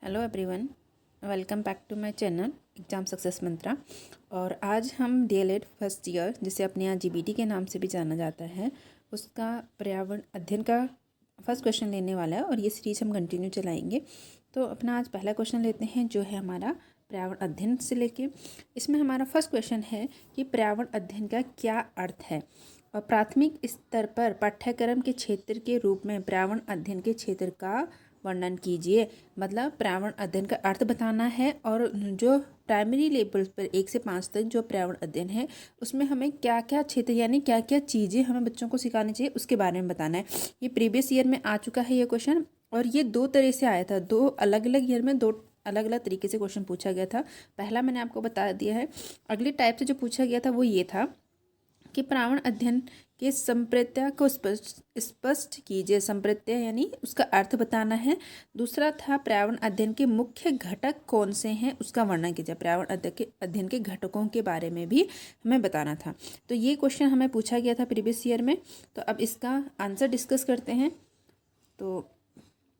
Hello everyone, welcome back to my channel exam success Mantra. और आज हम डीएलएड फर्स्ट ईयर, जिसे अपने यहाँ जीबीटी के नाम से भी जाना जाता है, उसका पर्यावरण अध्ययन का फर्स्ट क्वेश्चन लेने वाला है और ये सीरीज हम कंटिन्यू चलाएंगे। तो अपना आज पहला क्वेश्चन लेते हैं, जो है हमारा पर्यावरण अध्ययन से लेके। इसमें हमारा फर्स्ट क्वेश्चन है कि पर्यावरण अध्ययन का क्या अर्थ है और प्राथमिक स्तर पर पाठ्यक्रम के क्षेत्र के रूप में पर्यावरण अध्ययन के क्षेत्र का वर्णन कीजिए। मतलब पर्यावरण अध्ययन का अर्थ बताना है और जो प्राइमरी लेवल पर 1 से 5 तक जो पर्यावरण अध्ययन है उसमें हमें क्या क्या क्षेत्र यानी क्या क्या चीज़ें हमें बच्चों को सिखानी चाहिए उसके बारे में बताना है। ये प्रीवियस ईयर में आ चुका है ये क्वेश्चन, और ये दो तरह से आया था, दो अलग अलग ईयर में दो अलग अलग तरीके से क्वेश्चन पूछा गया था। पहला मैंने आपको बता दिया है। अगले टाइप से जो पूछा गया था वो ये था कि पर्यावरण अध्ययन के संप्रत्यय को स्पष्ट कीजिए। संप्रत्यय यानी उसका अर्थ बताना है। दूसरा था पर्यावरण अध्ययन के मुख्य घटक कौन से हैं उसका वर्णन कीजिए। पर्यावरण अध्ययन के घटकों के बारे में भी हमें बताना था। तो ये क्वेश्चन हमें पूछा गया था प्रीवियस ईयर में। तो अब इसका आंसर डिस्कस करते हैं। तो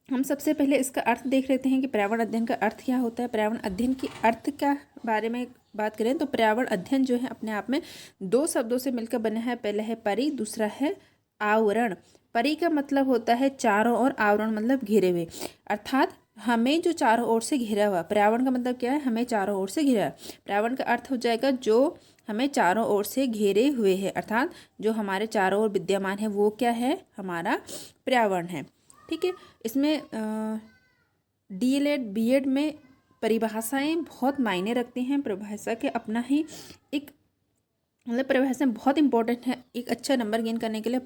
हम सबसे पहले इसका अर्थ देख लेते हैं कि पर्यावरण अध्ययन का अर्थ क्या होता है। पर्यावरण अध्ययन के अर्थ का बारे में बात करें तो पर्यावरण अध्ययन जो है अपने आप में दो शब्दों से मिलकर बना है। पहला है परि, दूसरा है आवरण। परि का मतलब होता है चारों ओर, आवरण मतलब घेरे हुए, अर्थात हमें जो चारों ओर से घिरा हुआ। पर्यावरण का मतलब क्या है? हमें चारों ओर से घिरा। पर्यावरण का अर्थ हो जाएगा जो हमें चारों ओर से घेरे हुए है, अर्थात जो हमारे चारों ओर विद्यमान है वो क्या है? हमारा पर्यावरण है। ठीक है। इसमें डीएलएड बीएड में परिभाषाएं बहुत मायने रखते हैं। परिभाषा के अपना ही एक मतलब परिभाषाएं बहुत इंपॉर्टेंट है। एक अच्छा नंबर गेन करने के लिए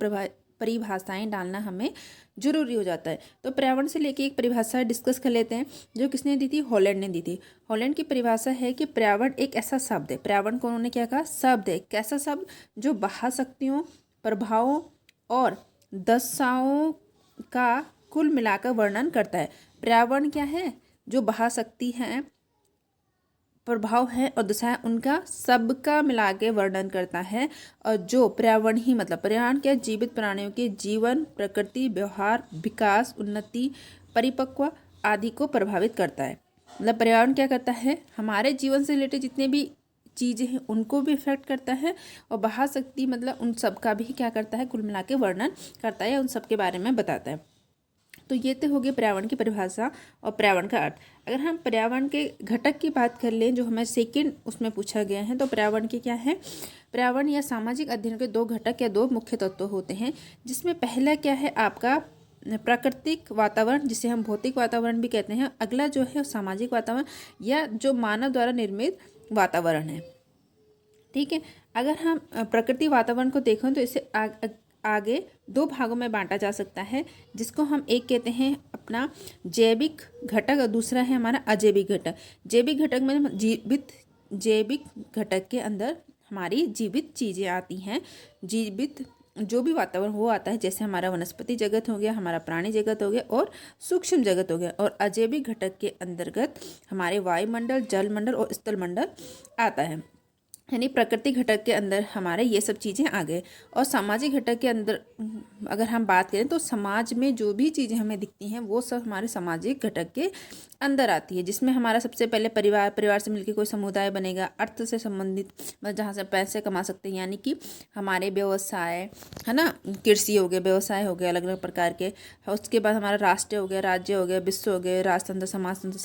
परिभाषाएं डालना हमें जरूरी हो जाता है। तो पर्यावरण से लेके एक परिभाषा डिस्कस कर लेते हैं, जो किसने दी थी? हॉलैंड ने दी थी। हॉलैंड की परिभाषा है कि पर्यावरण एक ऐसा शब्द है। पर्यावरण को उन्होंने क्या कहा? शब्द है। कैसा शब्द? जो बाह्य शक्तियों, प्रभावों और दशाओं का कुल मिलाकर वर्णन करता है। पर्यावरण क्या है? जो बाह्य शक्ति है, प्रभाव है और दशाएं, उनका सबका मिला के वर्णन करता है। और जो पर्यावरण ही मतलब पर्यावरण क्या? जीवित प्राणियों के जीवन, प्रकृति, व्यवहार, विकास, उन्नति, परिपक्व आदि को प्रभावित करता है। मतलब पर्यावरण क्या करता है? हमारे जीवन से रिलेटेड जितने भी चीज़ें हैं उनको भी इफेक्ट करता है, और बाह्य शक्ति मतलब उन सब का भी क्या करता है? कुल मिला के वर्णन करता है, उन सब के बारे में बताता है। तो ये तो हो गई पर्यावरण की परिभाषा और पर्यावरण का अर्थ। अगर हम पर्यावरण के घटक की बात कर लें, जो हमें सेकंड उसमें पूछा गया है, तो पर्यावरण के क्या है? पर्यावरण या सामाजिक अध्ययन के दो घटक या दो मुख्य तत्व होते हैं, जिसमें पहला क्या है? आपका प्राकृतिक वातावरण, जिसे हम भौतिक वातावरण भी कहते हैं। अगला जो है सामाजिक वातावरण, या जो मानव द्वारा निर्मित वातावरण है। ठीक है। अगर हम प्रकृति वातावरण को देखें तो इसे आगे दो भागों में बांटा जा सकता है, जिसको हम एक कहते हैं अपना जैविक घटक और दूसरा है हमारा अजैविक घटक। जैविक घटक में जैविक घटक के अंदर हमारी जीवित चीज़ें आती हैं। जीवित जो भी वातावरण वो आता है, जैसे हमारा वनस्पति जगत हो गया, हमारा प्राणी जगत हो गया और सूक्ष्म जगत हो गया। और अजैविक घटक के अंतर्गत हमारे वायुमंडल, जलमंडल और स्थलमंडल आता है। यानी प्राकृतिक घटक के अंदर हमारे ये सब चीज़ें आ गए। और सामाजिक घटक के अंदर अगर हम बात करें तो समाज में जो भी चीज़ें हमें दिखती हैं वो सब हमारे सामाजिक घटक के अंदर आती है, जिसमें हमारा सबसे पहले परिवार से मिलकर कोई समुदाय बनेगा। अर्थ से संबंधित मतलब जहाँ से पैसे कमा सकते हैं, यानी कि हमारे व्यवसाय है ना, कृषि हो गया, व्यवसाय हो गया अलग अलग प्रकार के। उसके बाद हमारा राष्ट्र हो गया, राज्य हो गया, विश्व हो गया, राजतंत्र, समाजतंत्र,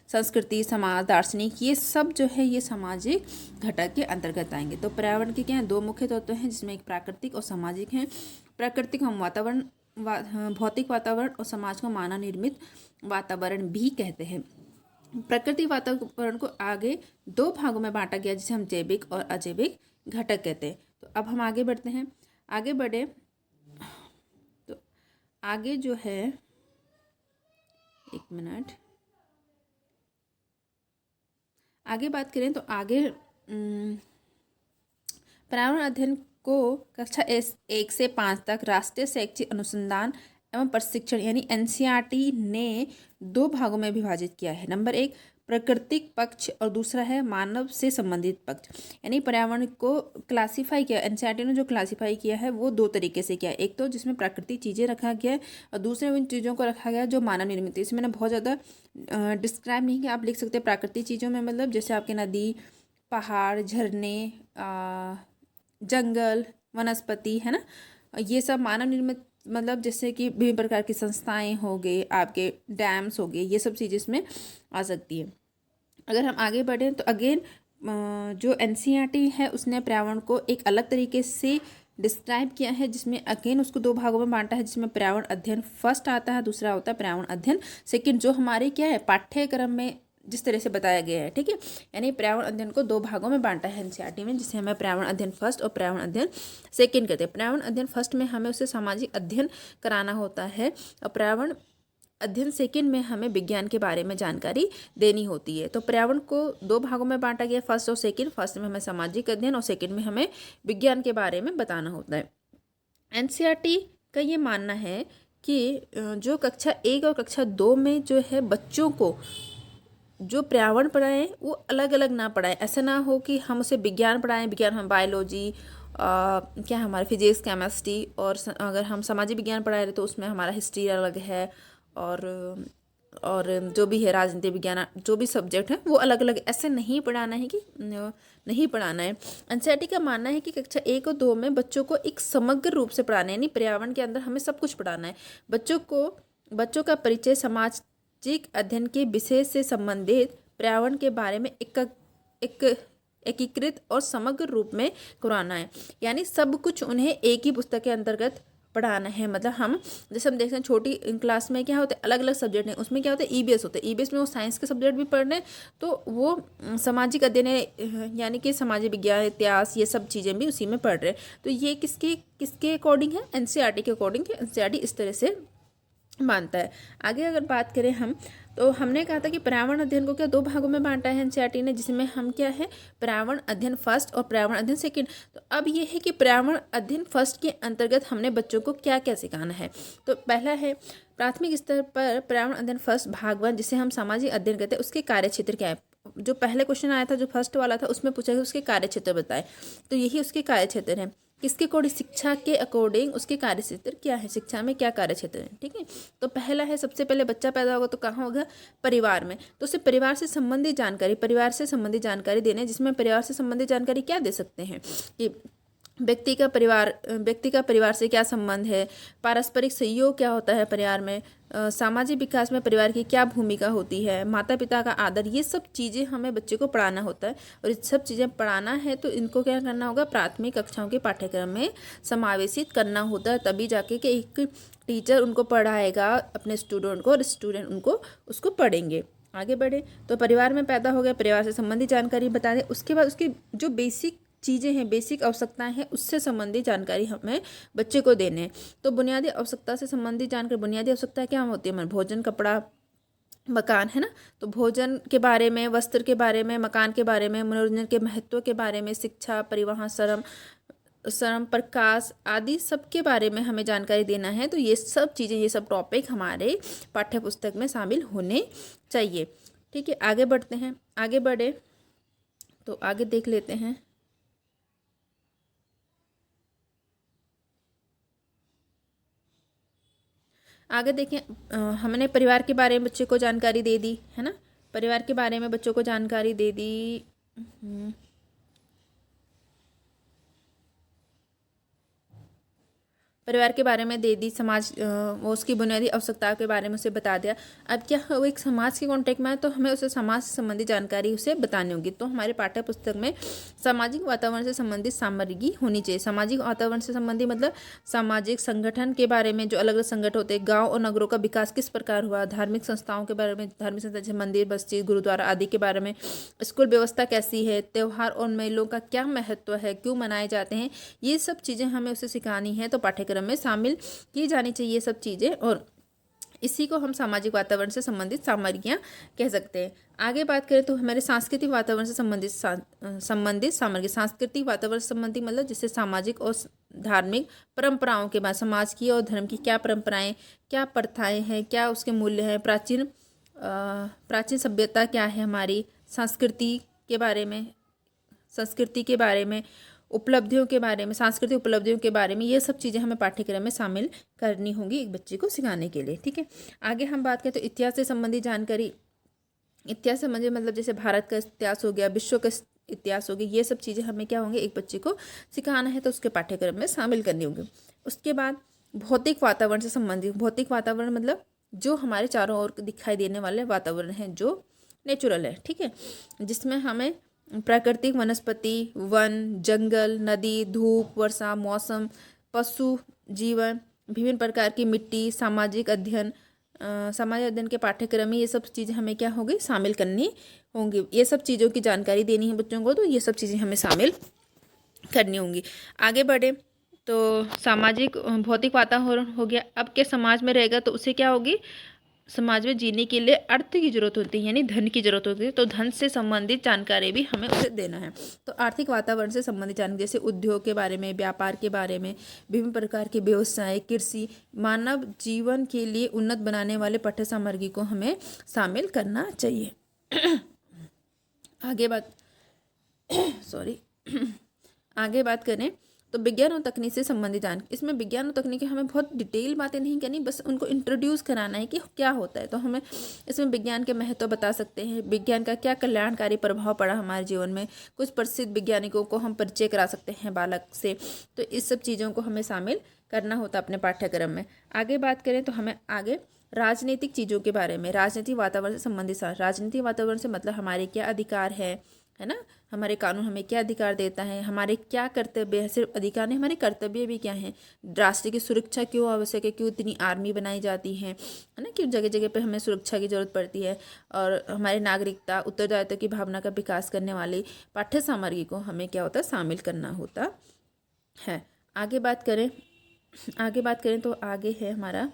संस्कृति, समाज, दार्शनिक, ये सब जो है ये सामाजिक घटक के अंतर्गत आएंगे। तो पर्यावरण के क्या हैं? दो मुख्य तत्व हैं, जिसमें एक प्राकृतिक और सामाजिक हैं। प्राकृतिक हम वातावरण भौतिक वातावरण और समाज को मानव निर्मित वातावरण भी कहते हैं। प्राकृतिक वातावरण को आगे दो भागों में बांटा गया, जिसे हम जैविक और अजैविक घटक कहते हैं। तो अब हम आगे बढ़ते हैं। आगे बढ़े तो आगे जो है, एक मिनट, आगे बात करें तो आगे पर्यावरण अध्ययन को कक्षा 1 से 5 तक राष्ट्रीय शैक्षिक अनुसंधान एवं प्रशिक्षण यानी एनसीईआरटी ने दो भागों में विभाजित किया है। नंबर 1 प्राकृतिक पक्ष और दूसरा है मानव से संबंधित पक्ष। यानी पर्यावरण को क्लासीफाई किया, एनसीईआरटी ने जो क्लासीफाई किया है वो दो तरीके से किया है। एक तो जिसमें प्राकृतिक चीज़ें रखा गया है और दूसरे उन चीज़ों को रखा गया है जो मानव निर्मित है। इसमें मैंने बहुत ज़्यादा डिस्क्राइब नहीं किया, आप लिख सकते हैं प्राकृतिक चीज़ों में मतलब जैसे आपके नदी, पहाड़, झरने, जंगल, वनस्पति, है ना, ये सब मानव निर्मित मतलब जैसे कि विभिन्न प्रकार की संस्थाएं हो गए, आपके डैम्स हो गए, ये सब चीज़ें इसमें आ सकती है। अगर हम आगे बढ़ें तो अगेन जो एनसीईआरटी है उसने पर्यावरण को एक अलग तरीके से डिस्क्राइब किया है, जिसमें अगेन उसको दो भागों में बांटा है, जिसमें पर्यावरण अध्ययन फर्स्ट आता है, दूसरा होता है पर्यावरण अध्ययन सेकंड, जो हमारे क्या है पाठ्यक्रम में जिस तरह से बताया गया है। ठीक है, यानी पर्यावरण अध्ययन को दो भागों में बांटा है एनसीईआरटी में, जिसे हमें पर्यावरण अध्ययन फर्स्ट और पर्यावरण अध्ययन सेकंड कहते हैं। पर्यावरण अध्ययन फर्स्ट में हमें उसे सामाजिक अध्ययन कराना होता है और पर्यावरण अध्ययन सेकंड में हमें विज्ञान के बारे में जानकारी देनी होती है। तो पर्यावरण को दो भागों में बांटा गया, फर्स्ट और सेकंड। फर्स्ट में हमें सामाजिक अध्ययन और सेकंड में हमें विज्ञान के बारे में बताना होता है। एनसीईआरटी का ये मानना है कि जो कक्षा 1 और कक्षा 2 में जो है बच्चों को जो पर्यावरण पढ़ाएं वो अलग अलग ना पढ़ाएं। ऐसा ना हो कि हम उसे विज्ञान पढ़ाएं, विज्ञान हम बायोलॉजी क्या हमारा फिजिक्स, केमिस्ट्री, और अगर हम सामाजिक विज्ञान पढ़ा रहे तो उसमें हमारा हिस्ट्री अलग है, और जो भी है राजनीति विज्ञान, जो भी सब्जेक्ट है वो अलग अलग, ऐसे नहीं पढ़ाना है कि नहीं पढ़ाना है। एनसीईआरटी का मानना है कि कक्षा 1 और 2 में बच्चों को एक समग्र रूप से पढ़ाना है, यानी पर्यावरण के अंदर हमें सब कुछ पढ़ाना है। बच्चों का परिचय सामाजिक अध्ययन के विषय से संबंधित पर्यावरण के बारे में एक एकीकृत और समग्र रूप में कराना है, यानी सब कुछ उन्हें एक ही पुस्तक के अंतर्गत पढ़ाना है। मतलब हम जैसे हम देखते हैं छोटी क्लास में क्या होता है अलग अलग सब्जेक्ट हैं, उसमें क्या होता है ईबीएस होता है, ईबीएस में वो साइंस के सब्जेक्ट भी पढ़ रहे हैं तो वो सामाजिक अध्ययन यानी कि सामाजिक विज्ञान, इतिहास, ये सब चीज़ें भी उसी में पढ़ रहे हैं। तो ये किसके अकॉर्डिंग है? एनसीईआरटी के अकॉर्डिंग है। एनसीईआरटी इस तरह से मानता है। आगे अगर बात करें हम, तो हमने कहा था कि पर्यावरण अध्ययन को क्या दो भागों में बांटा है एनसीईआरटी ने, जिसमें हम क्या है पर्यावरण अध्ययन फर्स्ट और पर्यावरण अध्ययन सेकंड। तो अब ये है कि पर्यावरण अध्ययन फर्स्ट के अंतर्गत हमने बच्चों को क्या क्या सिखाना है। तो पहला है प्राथमिक स्तर पर पर्यावरण अध्ययन फर्स्ट भाग 1, जिसे हम सामाजिक अध्ययन कहते हैं, उसके कार्यक्षेत्र क्या है। जो पहले क्वेश्चन आया था जो फर्स्ट वाला था उसमें पूछा गया उसके कार्यक्षेत्र बताए, तो यही उसके कार्यक्षेत्र है। किसके अकॉर्डिंग? शिक्षा के अकॉर्डिंग उसके कार्यक्षेत्र क्या है, शिक्षा में क्या कार्यक्षेत्र है। ठीक है, तो पहला है सबसे पहले बच्चा पैदा होगा तो कहाँ होगा? परिवार में। तो उसे परिवार से संबंधित जानकारी देने, जिसमें परिवार से संबंधित जानकारी क्या दे सकते हैं कि व्यक्ति का परिवार से क्या संबंध है, पारस्परिक सहयोग क्या होता है परिवार में, सामाजिक विकास में परिवार की क्या भूमिका होती है, माता पिता का आदर, ये सब चीज़ें हमें बच्चे को पढ़ाना होता है। और ये सब चीज़ें पढ़ाना है तो इनको क्या करना होगा? प्राथमिक कक्षाओं के पाठ्यक्रम में समावेशित करना होता है, तभी जाके कि एक टीचर उनको पढ़ाएगा अपने स्टूडेंट को और स्टूडेंट उसको पढ़ेंगे। आगे बढ़े तो परिवार में पैदा हो गया, परिवार से संबंधित जानकारी बता दें। उसके बाद उसकी जो बेसिक चीज़ें हैं, बेसिक आवश्यकताएं हैं, उससे संबंधित जानकारी हमें बच्चे को देने हैं। तो बुनियादी आवश्यकता से संबंधित जानकारी, बुनियादी आवश्यकता क्या होती है हमारे? भोजन, कपड़ा, मकान, है ना। तो भोजन के बारे में, वस्त्र के बारे में, मकान के बारे में, मनोरंजन के महत्व के बारे में, शिक्षा, परिवहन, श्रम, प्रकाश आदि सब के बारे में हमें जानकारी देना है। तो ये सब चीज़ें, ये सब टॉपिक हमारे पाठ्य पुस्तक में शामिल होने चाहिए। ठीक है, आगे बढ़ते हैं। आगे बढ़े तो आगे देख लेते हैं। आगे देखें, हमने परिवार के बारे में बच्चे को जानकारी दे दी, है ना। परिवार के बारे में बच्चों को जानकारी दे दी। परिवार के बारे में दे दी, समाज वो उसकी बुनियादी आवश्यकताओं के बारे में उसे बता दिया। अब क्या वो एक समाज के कॉन्टेक्ट में है तो हमें उसे समाज से संबंधित जानकारी उसे बतानी होगी। तो हमारे पाठ्य पुस्तक में सामाजिक वातावरण से संबंधित सामग्री होनी चाहिए। सामाजिक वातावरण से संबंधित मतलब सामाजिक संगठन के बारे में, जो अलग अलग संगठन होते हैं, गाँव और नगरों का विकास किस प्रकार हुआ, धार्मिक संस्थाओं के बारे में, धार्मिक संस्था जैसे मंदिर, मस्जिद, गुरुद्वारा आदि के बारे में, स्कूल व्यवस्था कैसी है, त्यौहार और मेलों का क्या महत्व है, क्यों मनाए जाते हैं, ये सब चीज़ें हमें उसे सिखानी है। तो पाठ्यक्रम में शामिल की जानी चाहिए ये सब चीज़ें, और इसी को हम सामाजिक वातावरण से संबंधित सामग्रियाँ कह सकते हैं। आगे बात करें तो हमारे सांस्कृतिक वातावरण से संबंधित सामग्री, सांस्कृतिक वातावरण से संबंधित मतलब जैसे सामाजिक और धार्मिक परंपराओं के बाद समाज की और धर्म की क्या परंपराएं, क्या प्रथाएं हैं, क्या उसके मूल्य हैं, प्राचीन प्राचीन सभ्यता क्या है हमारी, संस्कृति के बारे में, उपलब्धियों के बारे में, सांस्कृतिक उपलब्धियों के बारे में, ये सब चीज़ें हमें पाठ्यक्रम में शामिल करनी होंगी एक बच्चे को सिखाने के लिए। ठीक है, आगे हम बात करें तो इतिहास से संबंधित जानकारी, इतिहास से मतलब जैसे भारत का इतिहास हो गया, विश्व का इतिहास हो गया, ये सब चीज़ें हमें क्या होंगे एक बच्चे को सिखाना है तो उसके पाठ्यक्रम में शामिल करनी होगी। उसके बाद भौतिक वातावरण से संबंधित, भौतिक वातावरण मतलब जो हमारे चारों ओर दिखाई देने वाले वातावरण है जो नेचुरल है। ठीक है, जिसमें हमें प्राकृतिक वनस्पति, वन, जंगल, नदी, धूप, वर्षा, मौसम, पशु जीवन, विभिन्न प्रकार की मिट्टी, सामाजिक अध्ययन के पाठ्यक्रम में ये सब चीज़ें हमें क्या होगी शामिल करनी होंगी। ये सब चीज़ों की जानकारी देनी है बच्चों को, तो ये सब चीज़ें हमें शामिल करनी होंगी। आगे बढ़े तो सामाजिक भौतिक वातावरण हो गया। अब के समाज में रहेगा तो उसे क्या होगी, समाज में जीने के लिए अर्थ की जरूरत होती है, यानी धन की जरूरत होती है, तो धन से संबंधित जानकारी भी हमें उसे देना है। तो आर्थिक वातावरण से संबंधित जानकारी जैसे उद्योग के बारे में, व्यापार के बारे में, विभिन्न प्रकार के व्यवसाय, कृषि, मानव जीवन के लिए उन्नत बनाने वाले पाठ्य सामग्री को हमें शामिल करना चाहिए। आगे बात करें तो विज्ञान और तकनीक से संबंधित जानकारी, इसमें विज्ञान और तकनीक हमें बहुत डिटेल बातें नहीं करनी, बस उनको इंट्रोड्यूस कराना है कि क्या होता है। तो हमें इसमें विज्ञान के महत्व बता सकते हैं, विज्ञान का क्या कल्याणकारी प्रभाव पड़ा हमारे जीवन में, कुछ प्रसिद्ध वैज्ञानिकों को हम परिचय करा सकते हैं बालक से। तो इस सब चीज़ों को हमें शामिल करना होता है अपने पाठ्यक्रम में। आगे बात करें तो हमें आगे राजनीतिक चीज़ों के बारे में, राजनीतिक वातावरण से संबंधित, राजनीतिक वातावरण से मतलब हमारे क्या अधिकार है ना, हमारे कानून हमें क्या अधिकार देता है, हमारे क्या कर्तव्य है, सिर्फ अधिकार नहीं हमारे कर्तव्य भी क्या हैं, राष्ट्र की सुरक्षा क्यों आवश्यक है, क्यों इतनी आर्मी बनाई जाती है ना, क्यों जगह जगह पे हमें सुरक्षा की जरूरत पड़ती है, और हमारी नागरिकता, उत्तरदायित्व की भावना का विकास करने वाली पाठ्य सामग्री को हमें क्या होता है शामिल करना होता है। आगे बात करें तो आगे है हमारा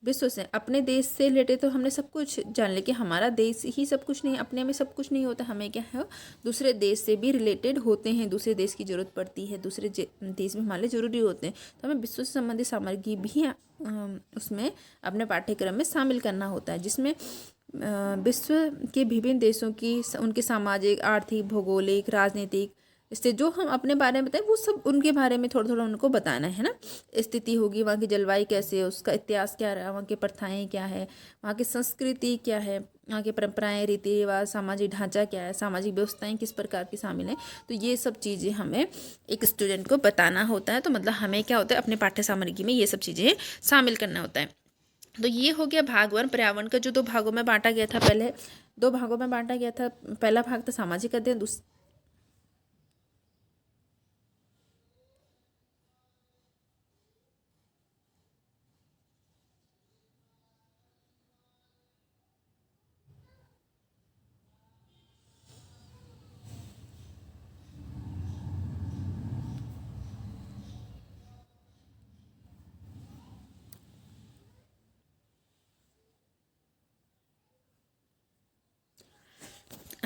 विश्व से, अपने देश से रिलेटेड तो हमने सब कुछ जान लिया कि हमारा देश ही सब कुछ नहीं, अपने में सब कुछ नहीं होता, हमें क्या है दूसरे देश से भी रिलेटेड होते हैं, दूसरे देश की ज़रूरत पड़ती है, दूसरे देश में हमारे जरूरी होते हैं, तो हमें विश्व से संबंधित सामग्री भी उसमें अपने पाठ्यक्रम में शामिल करना होता है, जिसमें विश्व के विभिन्न देशों की उनके सामाजिक, आर्थिक, भौगोलिक, राजनीतिक, इससे जो हम अपने बारे में बताएं वो सब उनके बारे में थोड़ा थोड़ा उनको बताना है ना। स्थिति होगी, वहाँ की जलवायु कैसे है, उसका इतिहास क्या रहा, वहाँ की प्रथाएं क्या है, वहाँ की संस्कृति क्या है, वहाँ की परंपराएं, रीति रिवाज, सामाजिक ढांचा क्या है, सामाजिक व्यवस्थाएं किस प्रकार की शामिल हैं, तो ये सब चीज़ें हमें एक स्टूडेंट को बताना होता है। तो मतलब हमें क्या होता है अपने पाठ्य सामग्री में ये सब चीज़ें शामिल करना होता है। तो ये हो गया भाग 1 पर्यावरण का, जो 2 भागों में बांटा गया था। पहले 2 भागों में बांटा गया था, पहला भाग था सामाजिक अध्ययन,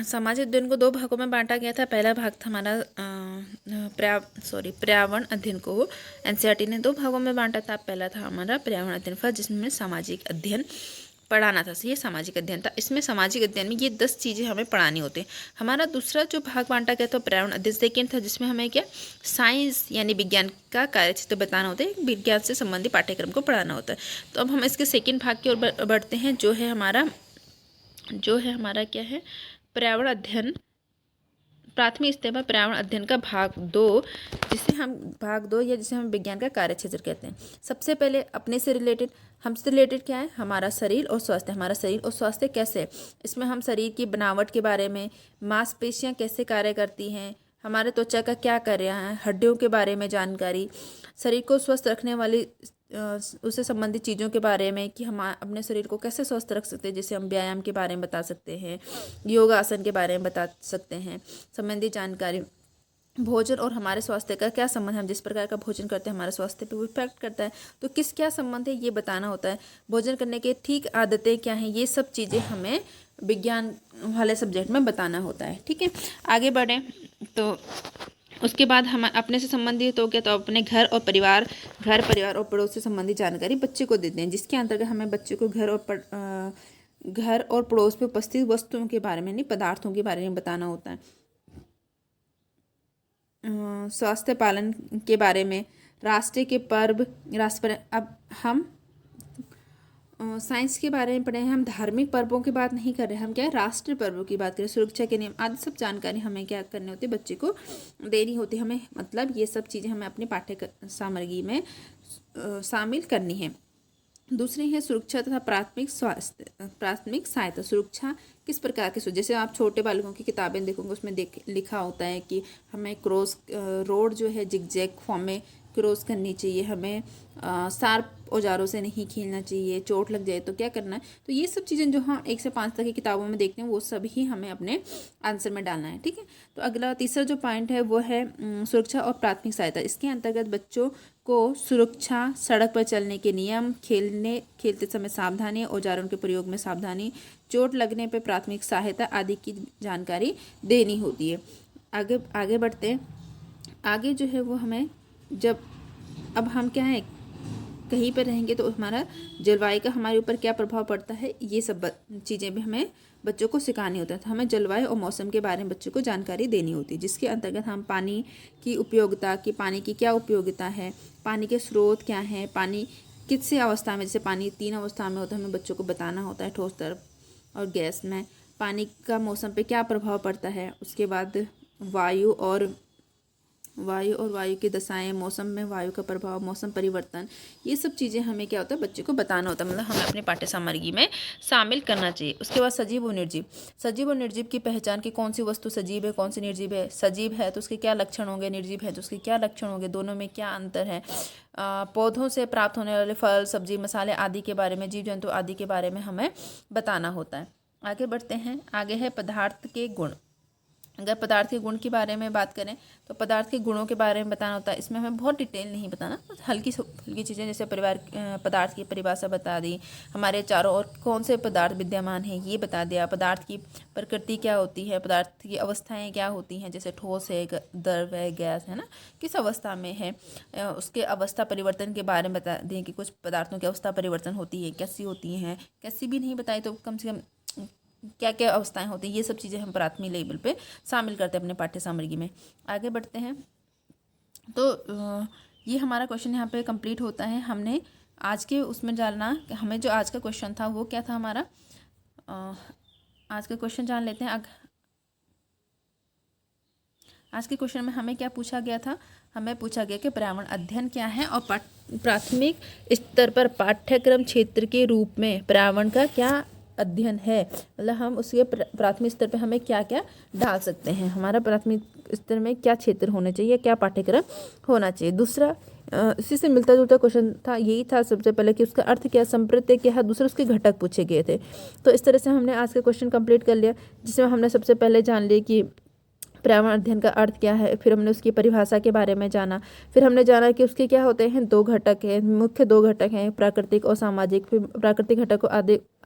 सामाजिक अध्ययन को 2 भागों में बांटा गया था। पहला भाग था हमारा पर्यावरण अध्ययन को एनसीईआरटी ने 2 भागों में बांटा था। पहला था हमारा पर्यावरण अध्ययन फर्स्ट, जिसमें सामाजिक अध्ययन पढ़ाना था, ये सामाजिक अध्ययन था। इसमें सामाजिक अध्ययन में ये 10 चीज़ें हमें पढ़ानी होती हैं। हमारा दूसरा जो भाग बांटा गया था पर्यावरण अध्ययन सेकेंड था, जिसमें हमें क्या साइंस यानी विज्ञान का कार्यक्षेत्र बताना होता है, विज्ञान से संबंधित पाठ्यक्रम को पढ़ाना होता है। तो अब हम इसके सेकेंड भाग की ओर बढ़ते हैं, जो है हमारा क्या है पर्यावरण अध्ययन, प्राथमिक स्तर पर पर्यावरण अध्ययन का भाग 2, जिसे हम विज्ञान का कार्यक्षेत्र कहते हैं। सबसे पहले अपने से रिलेटेड, हमसे रिलेटेड क्या है हमारा शरीर और स्वास्थ्य। हमारा शरीर और स्वास्थ्य कैसे है, इसमें हम शरीर की बनावट के बारे में, मांसपेशियां कैसे कार्य करती हैं, हमारे त्वचा का क्या कार्य है, हड्डियों के बारे में जानकारी, शरीर को स्वस्थ रखने वाली उससे संबंधित चीज़ों के बारे में कि हम अपने शरीर को कैसे स्वस्थ रख सकते हैं, जैसे हम व्यायाम के बारे में बता सकते हैं, योगासन के बारे में बता सकते हैं, संबंधित जानकारी, भोजन और हमारे स्वास्थ्य का क्या संबंध है, हम जिस प्रकार का भोजन करते हैं हमारे स्वास्थ्य पे वो इफेक्ट करता है, तो क्या संबंध है ये बताना होता है। भोजन करने के ठीक आदतें क्या हैं, ये सब चीज़ें हमें विज्ञान वाले सब्जेक्ट में बताना होता है। ठीक है, आगे बढ़ें तो उसके बाद हम अपने से संबंधित हो गया तो अपने घर परिवार और पड़ोस से संबंधित जानकारी बच्चे को देते हैं, जिसके अंतर्गत हमें बच्चे को घर और घर और पड़ोस में उपस्थित वस्तुओं के बारे में, नहीं पदार्थों के बारे में बताना होता है। स्वास्थ्य पालन के बारे में, राष्ट्र के पर्व, राष्ट्र। अब हम साइंस के बारे में पढ़े हैं, हम धार्मिक पर्वों की बात नहीं कर रहे, हम क्या है राष्ट्रीय पर्वों की बात करें। सुरक्षा के नियम आदि सब जानकारी हमें क्या करनी होती है, बच्चे को देनी होती है। हमें मतलब ये सब चीज़ें हमें अपनी पाठ्य सामग्री में शामिल करनी है। दूसरी है सुरक्षा तथा प्राथमिक स्वास्थ्य, प्राथमिक सहायता। सुरक्षा किस प्रकार की, जैसे आप छोटे बालकों की किताबें देखोगे उसमें लिखा होता है कि हमें क्रॉस रोड जो है जिगजैग फॉर्म में क्रॉस करनी चाहिए, हमें शार्प औजारों से नहीं खेलना चाहिए, चोट लग जाए तो क्या करना है। तो ये सब चीज़ें जो हम 1 से 5 तक की किताबों में देखते हैं वो सब ही हमें अपने आंसर में डालना है, ठीक है। तो अगला तीसरा जो पॉइंट है वो है सुरक्षा और प्राथमिक सहायता। इसके अंतर्गत बच्चों को सुरक्षा, सड़क पर चलने के नियम, खेलते समय सावधानी, औजारों के प्रयोग में सावधानी, चोट लगने पर प्राथमिक सहायता आदि की जानकारी देनी होती है। आगे बढ़ते हैं। आगे जो है वो हमें अब हम क्या है कहीं पर रहेंगे तो हमारा जलवायु का हमारे ऊपर क्या प्रभाव पड़ता है, ये सब चीज़ें भी हमें बच्चों को सिखानी होता है। तो हमें जलवायु और मौसम के बारे में बच्चों को जानकारी देनी होती है, जिसके अंतर्गत हम पानी की उपयोगिता, कि पानी की क्या उपयोगिता है, पानी के स्रोत क्या हैं, पानी किस अवस्था में, जैसे पानी 3 अवस्था में होता है, हमें बच्चों को बताना होता है, ठोस, तरल और गैस में। पानी का मौसम पे क्या प्रभाव पड़ता है। उसके बाद वायु और वायु की दशाएं, मौसम में वायु का प्रभाव, मौसम परिवर्तन, ये सब चीज़ें हमें क्या होता है बच्चे को बताना होता है, मतलब हमें अपने पाठ्य सामग्री में शामिल करना चाहिए। उसके बाद सजीव और निर्जीव। सजीव और निर्जीव की पहचान, की कौन सी वस्तु सजीव है, कौन सी निर्जीव है। सजीव है तो उसके क्या लक्षण होंगे, निर्जीव है तो उसके क्या लक्षण होंगे, दोनों में क्या अंतर है। पौधों से प्राप्त होने वाले फल, सब्जी, मसाले आदि के बारे में, जीव जंतु आदि के बारे में हमें बताना होता है। आगे बढ़ते हैं। आगे है पदार्थ के गुण। अगर पदार्थ के गुण के बारे में बात करें तो पदार्थ के गुणों के बारे में बताना होता है। इसमें हमें बहुत डिटेल नहीं बताना, हल्की चीज़ें, जैसे पदार्थ की परिभाषा बता दी, हमारे चारों ओर कौन से पदार्थ विद्यमान हैं ये बता दिया, पदार्थ की प्रकृति क्या होती है, पदार्थ की अवस्थाएं क्या होती हैं, जैसे ठोस है, द्रव है, गैस है ना, किस अवस्था में है। उसके अवस्था परिवर्तन के बारे में बता दें कि कुछ पदार्थों की अवस्था परिवर्तन होती है, कैसी होती हैं, कैसी भी नहीं बताई तो कम से कम क्या क्या अवस्थाएं होती हैं, ये सब चीज़ें हम प्राथमिक लेवल पे शामिल करते हैं अपने पाठ्य सामग्री में। आगे बढ़ते हैं। तो ये हमारा क्वेश्चन यहाँ पे कंप्लीट होता है। हमने आज के उसमें जानना, हमें जो आज का क्वेश्चन था वो क्या था हमारा, आज का क्वेश्चन जान लेते हैं। आज के क्वेश्चन में हमें क्या पूछा गया था, हमें पूछा गया कि पर्यावरण अध्ययन क्या है और प्राथमिक स्तर पर पाठ्यक्रम क्षेत्र के रूप में पर्यावरण का क्या अध्ययन है, मतलब हम उसके प्राथमिक स्तर पे हमें क्या क्या डाल सकते हैं, हमारा प्राथमिक स्तर में क्या क्षेत्र होना चाहिए, क्या पाठ्यक्रम होना चाहिए। दूसरा इसी से मिलता जुलता क्वेश्चन था, यही था सबसे पहले कि उसका अर्थ क्या, संप्रत्यय क्या है, दूसरे उसके घटक पूछे गए थे। तो इस तरह से हमने आज का क्वेश्चन कंप्लीट कर लिया, जिसमें हमने सबसे पहले जान लिया कि पर्यावरण अध्ययन का अर्थ क्या है, फिर हमने उसकी परिभाषा के बारे में जाना, फिर हमने जाना कि उसके क्या होते हैं 2 घटक हैं, मुख्य 2 घटक हैं, प्राकृतिक और सामाजिक। फिर प्राकृतिक घटक को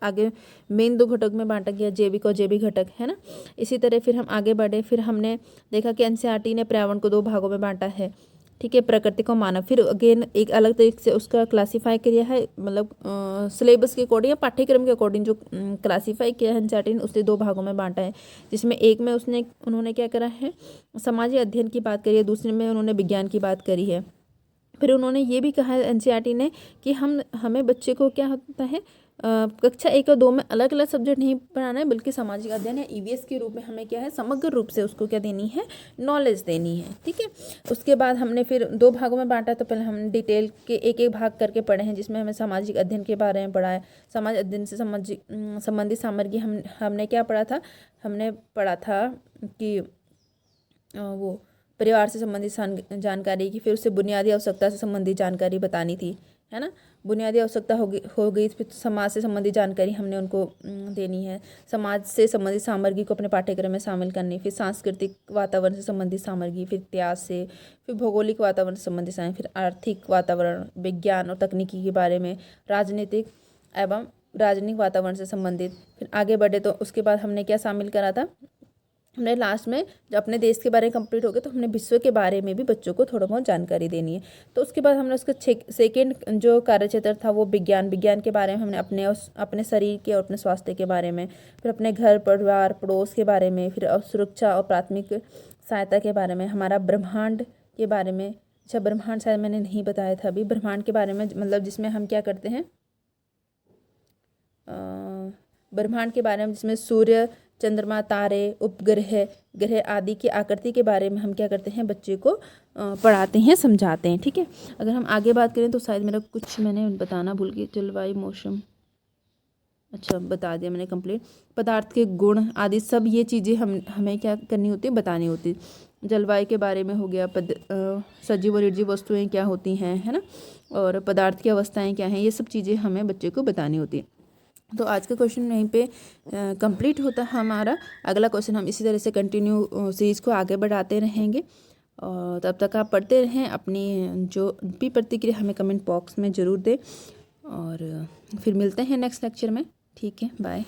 आगे मेन 2 घटक में बांटा गया, जैविक और जैविक घटक, है ना। इसी तरह फिर हम आगे बढ़े, फिर हमने देखा कि एनसीईआरटी ने पर्यावरण को 2 भागों में बांटा है, ठीक है, प्राकृतिक और मानव। फिर अगेन एक अलग तरीके से उसका क्लासीफाई किया है, मतलब सिलेबस के अकॉर्डिंग या पाठ्यक्रम के अकॉर्डिंग जो क्लासीफाई किया है एनसीईआरटी ने, उसे 2 भागों में बांटा है, जिसमें एक में उन्होंने क्या करा है, समाजी अध्ययन की बात करी है, दूसरे में उन्होंने विज्ञान की बात करी है। फिर उन्होंने ये भी कहा है एनसीईआरटी ने कि हमें बच्चे को क्या होता है, कक्षा 1 और 2 में अलग अलग सब्जेक्ट नहीं पढ़ाना है, बल्कि सामाजिक अध्ययन या ईवीएस के रूप में हमें क्या है, समग्र रूप से उसको क्या देनी है, नॉलेज देनी है, ठीक है। उसके बाद हमने फिर 2 भागों में बांटा, तो पहले हम डिटेल के एक भाग करके पढ़े हैं, जिसमें हमें सामाजिक अध्ययन के बारे में पढ़ा है। समाज अध्ययन से संबंधित सामग्री हमने क्या पढ़ा था, हमने पढ़ा था कि वो परिवार से संबंधित जानकारी की, फिर उससे बुनियादी आवश्यकता से संबंधित जानकारी बतानी थी, है ना। बुनियादी आवश्यकता हो गई, फिर समाज से संबंधित जानकारी हमने उनको देनी है, समाज से संबंधित सामग्री को अपने पाठ्यक्रम में शामिल करनी, फिर सांस्कृतिक वातावरण से संबंधित सामग्री, फिर इतिहास से, फिर भौगोलिक वातावरण से संबंधित सामग्री, फिर आर्थिक वातावरण, विज्ञान और तकनीकी के बारे में, राजनीतिक वातावरण से संबंधित। फिर आगे बढ़े तो उसके बाद हमने क्या शामिल करा था, हमने लास्ट में जब अपने देश के बारे में कंप्लीट हो गया तो हमने विश्व के बारे में भी बच्चों को थोड़ा बहुत जानकारी देनी है। तो उसके बाद हमने उसका सेकेंड जो कार्यक्षेत्र था वो विज्ञान के बारे में हमने अपने शरीर के और अपने स्वास्थ्य के बारे में, फिर अपने घर परिवार पड़ोस के बारे में, फिर सुरक्षा और प्राथमिक सहायता के बारे में, हमारा ब्रह्मांड के बारे में। अच्छा, ब्रह्मांड शायद मैंने नहीं बताया था अभी। ब्रह्मांड के बारे में मतलब जिसमें हम क्या करते हैं, ब्रह्मांड के बारे में जिसमें सूर्य, चंद्रमा, तारे, उपग्रह, ग्रह आदि की आकृति के बारे में हम क्या करते हैं, बच्चे को पढ़ाते हैं, समझाते हैं। ठीक है, अगर हम आगे बात करें तो शायद मेरा कुछ मैंने बताना भूल गई। जलवायु, मौसम, अच्छा बता दिया मैंने कंप्लीट। पदार्थ के गुण आदि सब ये चीज़ें हमें क्या करनी होती है, बतानी होती है। जलवायु के बारे में हो गया, सजीव और निर्जीव वस्तुएं क्या होती हैं, है ना, और पदार्थ की अवस्थाएं क्या हैं, ये सब चीज़ें हमें बच्चे को बतानी होती है। तो आज का क्वेश्चन यहीं पे कंप्लीट होता है हमारा। अगला क्वेश्चन हम इसी तरह से कंटिन्यू सीरीज़ को आगे बढ़ाते रहेंगे, और तब तक आप पढ़ते रहें। अपनी जो भी प्रतिक्रिया हमें कमेंट बॉक्स में ज़रूर दें, और फिर मिलते हैं नेक्स्ट लेक्चर में। ठीक है, बाय।